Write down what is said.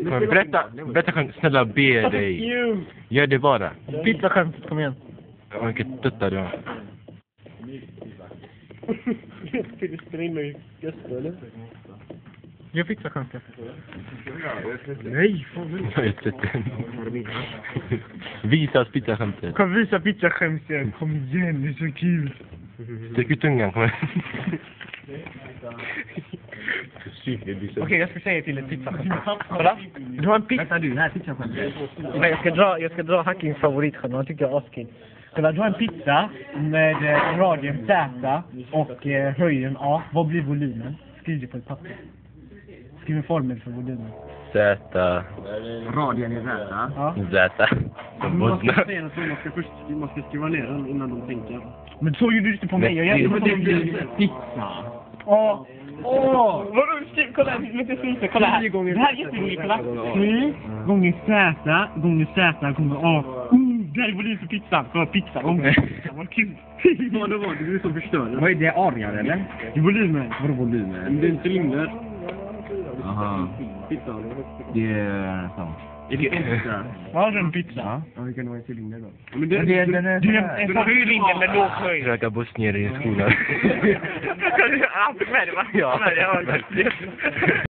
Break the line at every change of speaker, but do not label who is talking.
Men berätta, snälla be dig. Gör det bara.
Pizzaskämt, kom igen.
Vilket tuttar du har.
Vill du spela in mig gäster eller?
Gör pizzaskämt. Nej, fan.
Jag har inte sett den. Visa oss pizzaskämtet.
Kom visa pizzaskämtet. Kom igen, det är så kul.
Sträck ut tungan, kom igen.
Okej, jag ska säga till ett pizzaskämt. Kolla. Du har en pizza.
Vänta du, här pizzaskämtet.
Nej, jag ska dra Hackings favoritskämt. Han tycker jag är askul. Kolla, du har en pizza med radien Z och höjden A. Vad blir volymen? Skriv det på ett papper. Skriv en formel för volymen.
Z.
Radien är Z.
Ja.
Z.
Man måste säga så, man ska skriva ner den innan de tänker.
Men så gjorde du inte på mig. Jag
Men
hjälpte
Det blir pizza.
Åh! Vadå? Kolla, lite fint. Kolla här. Det här är jätteroligt. Kolla. 7 gånger Z gånger Z gånger A. Det här är volym för pizzan. För pizza. Vad kul.
Vad det var, du är så förstörd.
Vad är det, ariar eller?
Det är volymen.
Vadå volymen?
Det är en cylinder.
Aha.
Pizzan.
Det är sant.
Är det pizza?
Vad har du en pizza?
Ja, vi kan ha en cylinder då.
Men
Den är
Du är en sån cylinder med låg höjd.
Röka bosnier i skolan.
Ja, med det va? Ja.